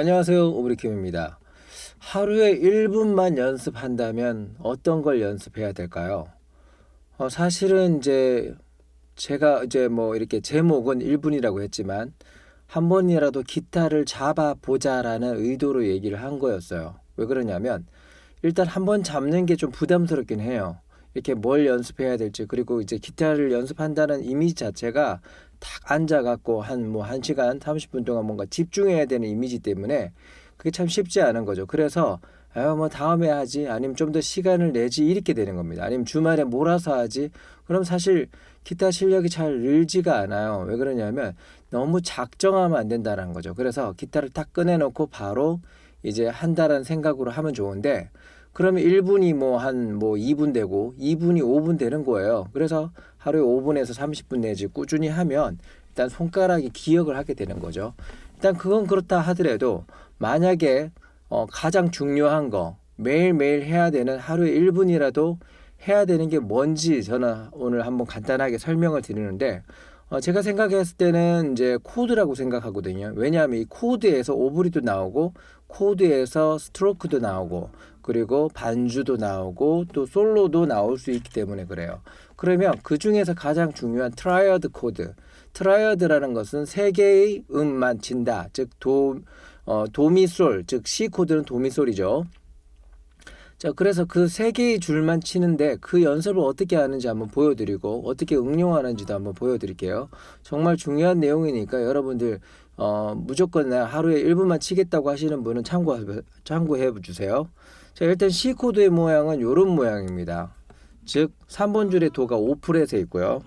안녕하세요. 오브리킴입니다. 하루에 1분만 연습한다면 어떤 걸 연습해야 될까요? 사실은 이제 제가 이제 뭐 이렇게 제목은 1분이라고 했지만 한 번이라도 기타를 잡아 보자라는 의도로 얘기를 한 거였어요. 왜 그러냐면 일단 한 번 잡는 게 좀 부담스럽긴 해요. 이렇게 뭘 연습해야 될지, 그리고 이제 기타를 연습한다는 이미지 자체가 탁 앉아갖고 한 시간 30분 동안 뭔가 집중해야 되는 이미지 때문에 그게 참 쉽지 않은 거죠. 그래서 아유 뭐 다음에 하지, 아니면 좀 더 시간을 내지, 이렇게 되는 겁니다. 아니면 주말에 몰아서 하지. 그럼 사실 기타 실력이 잘 늘지가 않아요. 왜 그러냐면 너무 작정하면 안 된다는 거죠. 그래서 기타를 딱 꺼내놓고 바로 이제 한다라는 생각으로 하면 좋은데, 그러면 1분이 뭐 2분 되고 2분이 5분 되는 거예요. 그래서 하루에 5분에서 30분 내지 꾸준히 하면 일단 손가락이 기억을 하게 되는 거죠. 일단 그건 그렇다 하더라도 만약에 가장 중요한 거, 매일매일 해야 되는, 하루에 1분이라도 해야 되는 게 뭔지 저는 오늘 한번 간단하게 설명을 드리는데, 제가 생각했을 때는 이제 코드라고 생각하거든요. 왜냐하면 이 코드에서 오브리도 나오고 코드에서 스트로크도 나오고 그리고 반주도 나오고 또 솔로도 나올 수 있기 때문에 그래요. 그러면 그 중에서 가장 중요한 트라이어드 코드. 트라이어드라는 것은 세 개의 음만 친다. 즉 도미솔, 즉 C 코드는 도미솔이죠. 자, 그래서 그 세 개의 줄만 치는데 그 연습을 어떻게 하는지 한번 보여드리고 어떻게 응용하는지도 한번 보여드릴게요. 정말 중요한 내용이니까 여러분들 무조건 하루에 1분만 치겠다고 하시는 분은 참고해 주세요. 자, 일단 C 코드의 모양은 이런 모양입니다. 즉 3번 줄의 도가 5프렛에 있고요.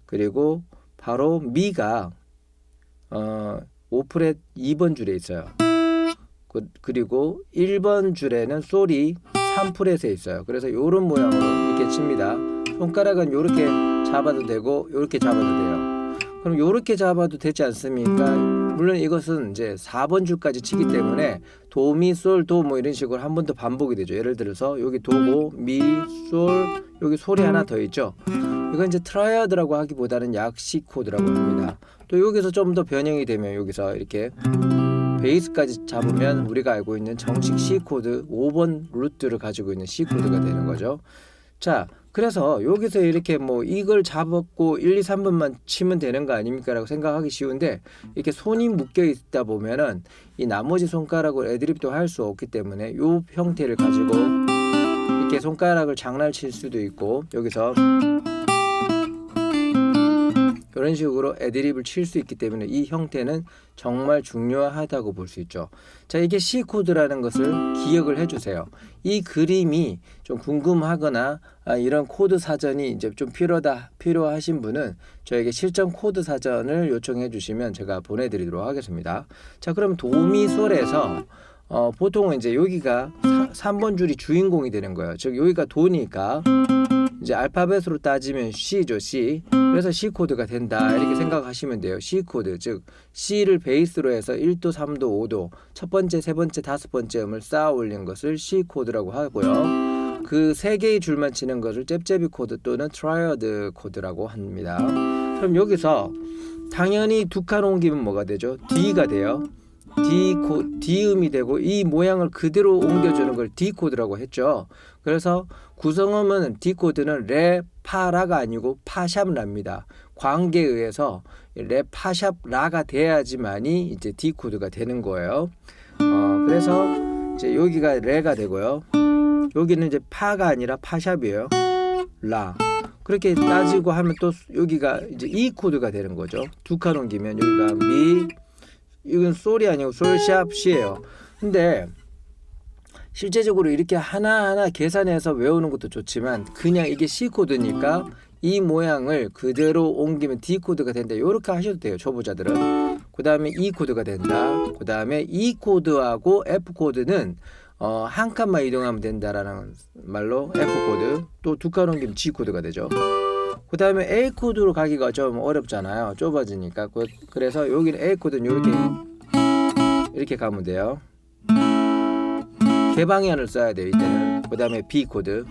그리고 바로 미가 5프렛 2번 줄에 있어요. 그리고 1번 줄에는 솔이 3프렛에 있어요. 그래서 이런 모양으로 이렇게 칩니다. 손가락은 이렇게 잡아도 되고 이렇게 잡아도 돼요. 그럼 이렇게 잡아도 되지 않습니까? 물론 이것은 이제 4번 줄까지 치기 때문에 도, 미, 솔, 도 뭐 이런 식으로 한 번 더 반복이 되죠. 예를 들어서 여기 도고 미, 솔, 여기 솔이 하나 더 있죠. 이건 이제 트라이어드라고 하기보다는 약시 코드라고 합니다. 또 여기서 좀 더 변형이 되면 여기서 이렇게 베이스까지 잡으면 우리가 알고 있는 정식 C 코드 5번 루트를 가지고 있는 C 코드가 되는 거죠. 자, 그래서 여기서 이렇게 뭐 이걸 잡았고 1, 2, 3번만 치면 되는 거 아닙니까? 라고 생각하기 쉬운데, 이렇게 손이 묶여 있다 보면은 이 나머지 손가락으로 애드립도 할 수 없기 때문에 이 형태를 가지고 이렇게 손가락을 장난칠 수도 있고, 여기서 이런 식으로 애드립을 칠 수 있기 때문에 이 형태는 정말 중요하다고 볼 수 있죠. 자, 이게 C 코드라는 것을 기억을 해주세요. 이 그림이 좀 궁금하거나 이런 코드 사전이 이제 좀 필요하신 분은 저에게 실전 코드 사전을 요청해 주시면 제가 보내드리도록 하겠습니다. 자, 그럼 도미솔에서 보통은 이제 여기가 3번 줄이 주인공이 되는 거예요. 즉 여기가 도니까 이제 알파벳으로 따지면 C죠, C. 그래서 C 코드가 된다, 이렇게 생각하시면 돼요. C 코드, 즉 C를 베이스로 해서 1도, 3도, 5도 첫 번째, 세 번째, 다섯 번째 음을 쌓아 올린 것을 C 코드라고 하고요. 그 세 개의 줄만 치는 것을 잽잽이 코드 또는 트라이어드 코드라고 합니다. 그럼 여기서 당연히 두 칸 옮기면 뭐가 되죠? D가 돼요. D 음이 되고 이 모양을 그대로 옮겨주는 걸 D 코드라고 했죠. 그래서 구성음은 D 코드는 레, 파, 라가 아니고 파샵 라입니다. 관계에 의해서 레, 파샵, 라가 돼야지만이 이제 D 코드가 되는 거예요. 그래서 이제 여기가 레가 되고요. 여기는 이제 파가 아니라 파샵이에요. 라. 그렇게 따지고 하면 또 여기가 이제 E 코드가 되는 거죠. 두 칸 옮기면 여기가 미, 이건 솔이 아니고 솔샵 C예요. 근데 실제적으로 이렇게 하나하나 계산해서 외우는 것도 좋지만 그냥 이게 C 코드니까 이 모양을 그대로 옮기면 D 코드가 된다, 이렇게 하셔도 돼요, 초보자들은. 그 다음에 E 코드가 된다. 그 다음에 E 코드하고 F 코드는 한 칸만 이동하면 된다라는 말로 F 코드, 또 두 칸 옮기면 G 코드가 되죠. 그 다음에 A 코드로 가기가 좀 어렵잖아요, 좁아지니까. 그래서 여기는 A 코드는 이렇게 가면 돼요. 개방현을 써야 돼요, 이때는. 그 다음에 B 코드,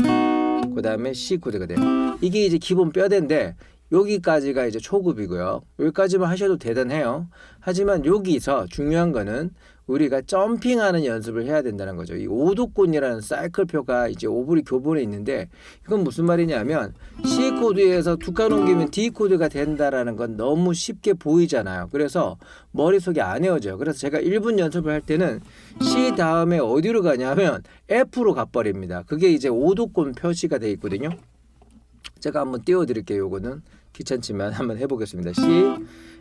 그 다음에 C 코드가 돼요. 이게 이제 기본 뼈대인데 여기까지가 이제 초급이고요. 여기까지만 하셔도 대단해요. 하지만 여기서 중요한 거는 우리가 점핑하는 연습을 해야 된다는 거죠. 이 오도권이라는 사이클표가 이제 오브리 교본에 있는데 이건 무슨 말이냐면 C 코드에서 두 칸 옮기면 D 코드가 된다라는 건 너무 쉽게 보이잖아요. 그래서 머릿속에 안 외워져요. 그래서 제가 1분 연습을 할 때는 C 다음에 어디로 가냐면 F로 가버립니다. 그게 이제 오도권 표시가 돼 있거든요. 제가 한번 띄워드릴게요. 요거는 귀찮지만 한번 해보겠습니다. C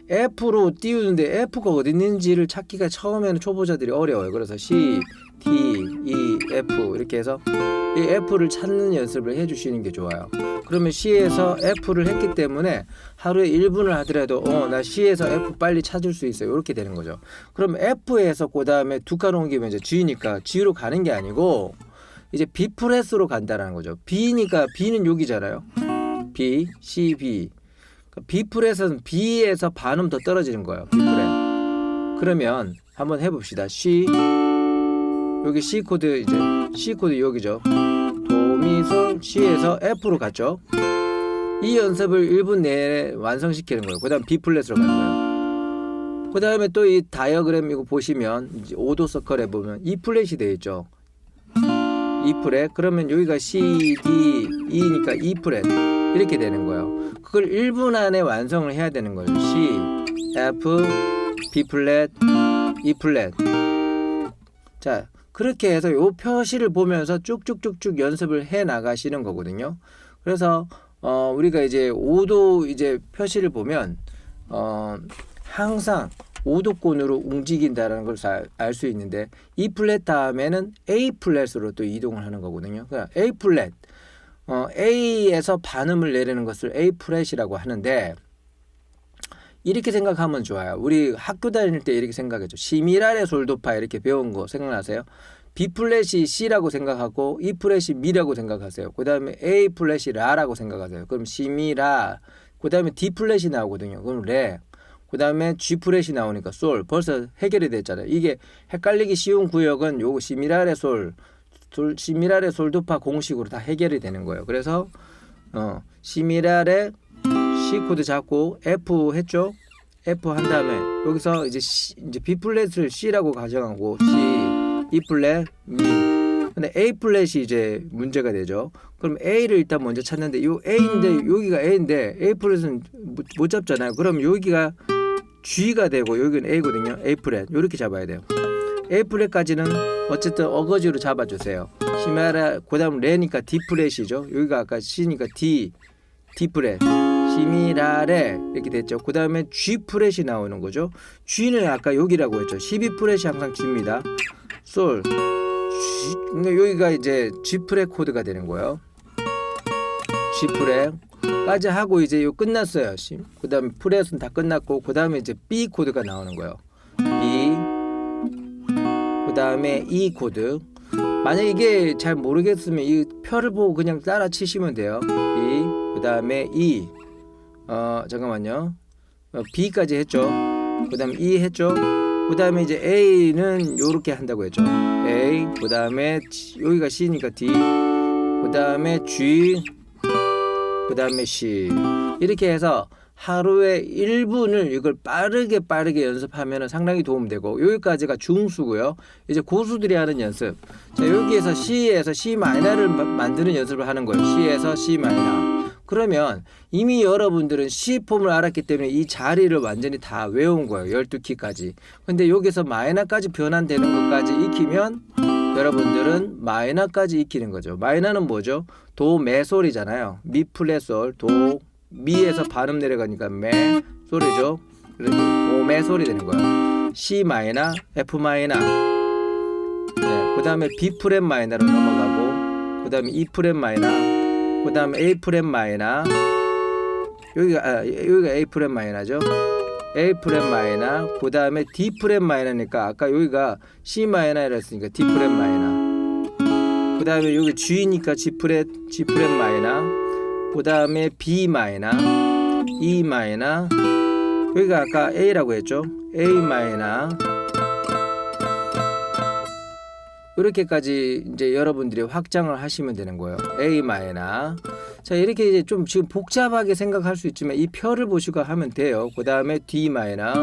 F로 띄우는데 F가 어디 있는지를 찾기가 처음에는 초보자들이 어려워요. 그래서 C, D, E, F 이렇게 해서 이 F를 찾는 연습을 해주시는 게 좋아요. 그러면 C에서 F를 했기 때문에 하루에 1분을 하더라도 나 C에서 F 빨리 찾을 수 있어요. 이렇게 되는 거죠. 그럼 F에서 그 다음에 두 칸 옮기면 이제 G니까 G로 가는 게 아니고 이제 B 프레스로 간다는 거죠. B니까 B는 여기잖아요. B, C, B. B 프렛은 B에서 반음 더 떨어지는 거예요. B 프렛. 그러면 한번 해봅시다. C 여기 C 코드 이제 C 코드 여기죠. 도미솔 C에서 F로 갔죠. 이 연습을 1분 내에 완성시키는 거예요. 그 다음 B 플랫으로 가는 거예요. 그 다음에 또 이 다이어그램 이거 보시면 이제 5도 서클에 보면 E 플랫이 되어 있죠. E 플랫. 그러면 여기가 C, D, E니까 E 플랫. 이렇게 되는 거예요. 그걸 1분 안에 완성을 해야 되는 거예요. C, F, B 플랫, E 플랫. 자, 그렇게 해서 요 표시를 보면서 쭉쭉쭉쭉 연습을 해 나가시는 거거든요. 그래서 우리가 이제 5도 이제 표시를 보면 항상 5도권으로 움직인다는 걸 알 수 있는데 E 플랫 다음에는 A 플랫으로 또 이동을 하는 거거든요. 그러니까 A 플랫 A에서 반음을 내리는 것을 A 플랫이라고 하는데 이렇게 생각하면 좋아요. 우리 학교 다닐 때 이렇게 생각했죠. 시미라레 솔도파 이렇게 배운 거 생각나세요? B 플랫이 C라고 생각하고 E 플랫이 미라고 생각하세요. 그 다음에 A 플랫이 라라고 생각하세요. 그럼 시미라. 그 다음에 D 플랫이 나오거든요. 그럼 레. 그 다음에 G 플랫이 나오니까 솔. 벌써 해결이 됐잖아요. 이게 헷갈리기 쉬운 구역은 요거 시미라레 솔. 시미라레 솔도파 공식으로 다 해결이 되는 거예요. 그래서 시미라레 C 코드 잡고 F 했죠. F 한 다음에 여기서 이제 B 플랫을 C라고 가정하고 C, E 플랫, 미. 근데 A 플랫이 이제 문제가 되죠. 그럼 A를 일단 먼저 찾는데 요 A인데 여기가 A인데 A 플랫은 못 잡잖아요. 그럼 여기가 G가 되고 여기는 A거든요. A 플랫 이렇게 잡아야 돼요. A 플랫까지는 어쨌든 어거지로 잡아주세요. 시미라 그다음 레니까 D 플랫이죠. 여기가 아까 C니까 D 플랫. 시미라레 이렇게 됐죠. 그 다음에 G 플랫이 나오는 거죠. G는 아까 여기라고 했죠. 12 플랫이 항상 G입니다. 솔. G, 그러니까 여기가 이제 G 플랫 코드가 되는 거예요. G 플랫까지 하고 이제 요 끝났어요. 그 다음에 플랫은 다 끝났고 그 다음에 이제 B 코드가 나오는 거예요. B. 그 다음에 E 코드. 만약 이게 잘 모르겠으면 이 표를 보고 그냥 따라 치시면 돼요. B. 그 다음에 E. 잠깐만요. B까지 했죠. 그 다음에 E 했죠. 그 다음에 이제 A는 요렇게 한다고 했죠. A. 그 다음에 여기가 C니까 D. 그 다음에 G. 그 다음에 C. 이렇게 해서 하루에 1분을 이걸 빠르게 연습하면 상당히 도움되고 여기까지가 중수고요. 이제 고수들이 하는 연습. 자, 여기에서 C에서 C 마이너를 만드는 연습을 하는 거예요. C에서 C 마이너. 그러면 이미 여러분들은 C 폼을 알았기 때문에 이 자리를 완전히 다 외운 거예요. 12키까지. 근데 여기서 마이너까지 변환되는 것까지 익히면 여러분들은 마이너까지 익히는 거죠. 마이너는 뭐죠? 도, 메, 솔이잖아요. 미, 플랫, 솔, 도, 미에서 발음 내려가니까 메, 솔이죠. 그래서 도, 메, 솔이 되는 거예요. C 마이너, F 마이너. 네, 그 다음에 B 프렛 마이너로 넘어가고, 그 다음에 E 프렛 마이너, 그 다음에 A 프렛 마이너. 여기가 A 프렛 마이너죠. A 프렛 마이너. 그 다음에 D 프렛 마이너니까 아까 여기가 C 마이너라 했으니까 D 프렛 마이너. 그 다음에 여기 G니까 G 프렛 마이너. 그 다음에 B 마이너, E 마이너. 여기가 아까 A라고 했죠. A 마이너. 이렇게까지 이제 여러분들이 확장을 하시면 되는 거예요. A 마이너. 자, 이렇게 이제 좀 지금 복잡하게 생각할 수 있지만 이 표를 보시고 하면 돼요. 그 다음에 D 마이너,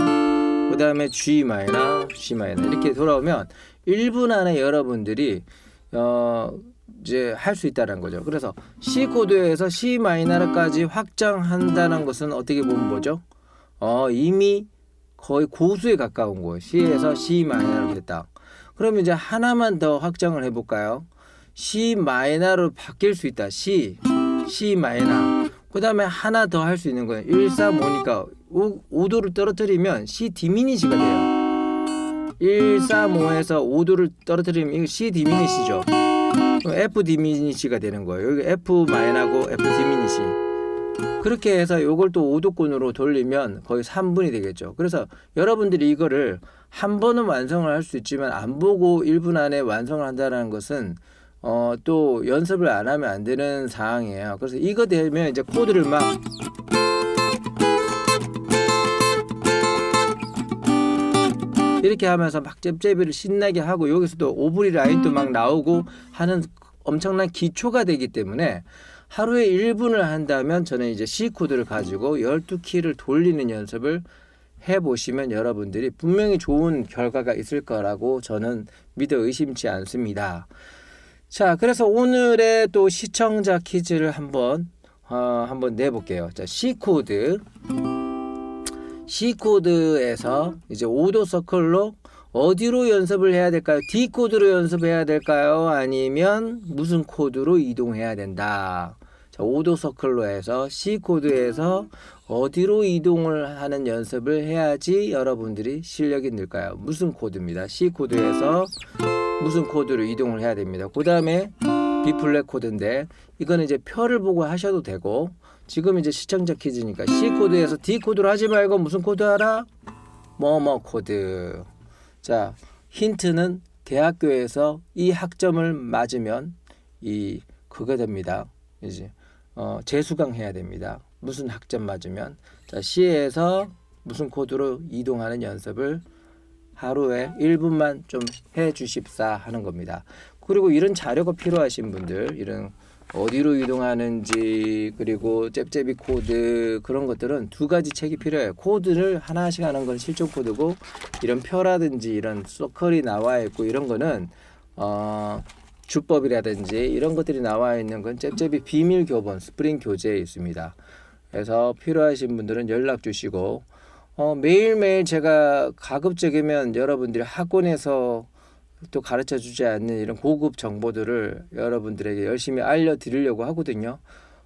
그 다음에 G 마이너, G 마이너 이렇게 돌아오면 1분 안에 여러분들이 이제 할 수 있다는 거죠. 그래서 C 코드에서 C 마이너까지 확장한다는 것은 어떻게 보면 뭐죠? 이미 거의 고수에 가까운 거예요. C에서 C 마이너로 됐다. 그러면 이제 하나만 더 확장을 해볼까요? C 마이너로 바뀔 수 있다. C 마이너. 그 다음에 하나 더 할 수 있는 거예요. 1, 3, 5니까 5도를 떨어뜨리면 C 디미니시가 돼요. 1, 3, 5에서 5도를 떨어뜨리면 이거 C 디미니시죠. 그럼 F 디미니시가 되는 거예요. 여기 F 마이너고 F 디미니시. 그렇게 해서 요걸 또 5도권으로 돌리면 거의 3분이 되겠죠. 그래서 여러분들이 이거를 한 번은 완성을 할 수 있지만 안 보고 1분 안에 완성을 한다는 것은 또 연습을 안 하면 안 되는 상황이에요. 그래서 이거 되면 이제 코드를 막 이렇게 하면서 막 잽잽이를 신나게 하고 여기서도 오브리 라인도 막 나오고 하는 엄청난 기초가 되기 때문에 하루에 1분을 한다면 저는 이제 C 코드를 가지고 12키를 돌리는 연습을 해보시면 여러분들이 분명히 좋은 결과가 있을 거라고 저는 믿어 의심치 않습니다. 자, 그래서 오늘의 또 시청자 퀴즈를 한번 내볼게요. 자, C 코드에서 이제 5도 서클로 어디로 연습을 해야 될까요? D 코드로 연습해야 될까요? 아니면 무슨 코드로 이동해야 된다. 자, 5도 서클로 해서 C 코드에서 어디로 이동을 하는 연습을 해야지 여러분들이 실력이 늘까요? 무슨 코드입니다. C 코드에서 무슨 코드로 이동을 해야 됩니다. 그 다음에 B 플랫 코드인데 이거는 이제 표를 보고 하셔도 되고 지금 이제 시청자 퀴즈니까 C 코드에서 D 코드로 하지 말고 무슨 코드 하라? 뭐뭐 코드. 자, 힌트는 대학교에서 이 학점을 맞으면 그거 됩니다. 이제 재수강 해야 됩니다. 무슨 학점 맞으면. 자, C에서 무슨 코드로 이동하는 연습을 하루에 1분만 좀 해 주십사 하는 겁니다. 그리고 이런 자료가 필요하신 분들, 이런 어디로 이동하는지 그리고 잽잽이 코드 그런 것들은 두 가지 책이 필요해요. 코드를 하나씩 하는 건 실전 코드고 이런 표라든지 이런 서클이 나와 있고 이런 거는 주법이라든지 이런 것들이 나와 있는 건 잽잽이 비밀 교본 스프링 교재에 있습니다. 그래서 필요하신 분들은 연락 주시고 매일매일 제가 가급적이면 여러분들이 학원에서 또 가르쳐 주지 않는 이런 고급 정보들을 여러분들에게 열심히 알려드리려고 하거든요.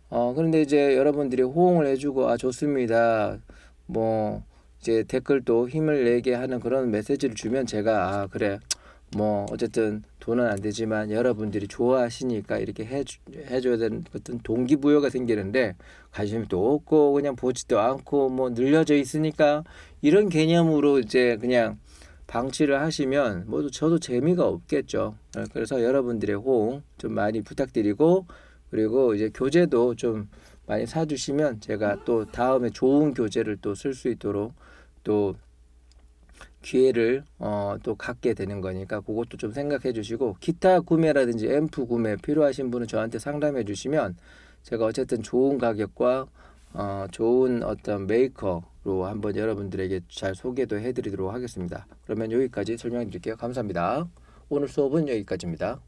그런데 이제 여러분들이 호응을 해주고 좋습니다. 뭐 이제 댓글도 힘을 내게 하는 그런 메시지를 주면 제가 그래 뭐 어쨌든 돈은 안 되지만 여러분들이 좋아하시니까 이렇게 해줘야 되는 어떤 동기부여가 생기는데 관심이 또 없고 그냥 보지도 않고 뭐 늘려져 있으니까 이런 개념으로 이제 그냥 방치를 하시면 모두 저도 재미가 없겠죠. 그래서 여러분들의 호응 좀 많이 부탁드리고 그리고 이제 교재도 좀 많이 사주시면 제가 또 다음에 좋은 교재를 또 쓸 수 있도록 또 기회를 또 갖게 되는 거니까 그것도 좀 생각해 주시고 기타 구매라든지 앰프 구매 필요하신 분은 저한테 상담해 주시면 제가 어쨌든 좋은 가격과 좋은 어떤 메이커로 한번 여러분들에게 잘 소개도 해드리도록 하겠습니다. 그러면 여기까지 설명드릴게요. 감사합니다. 오늘 수업은 여기까지입니다.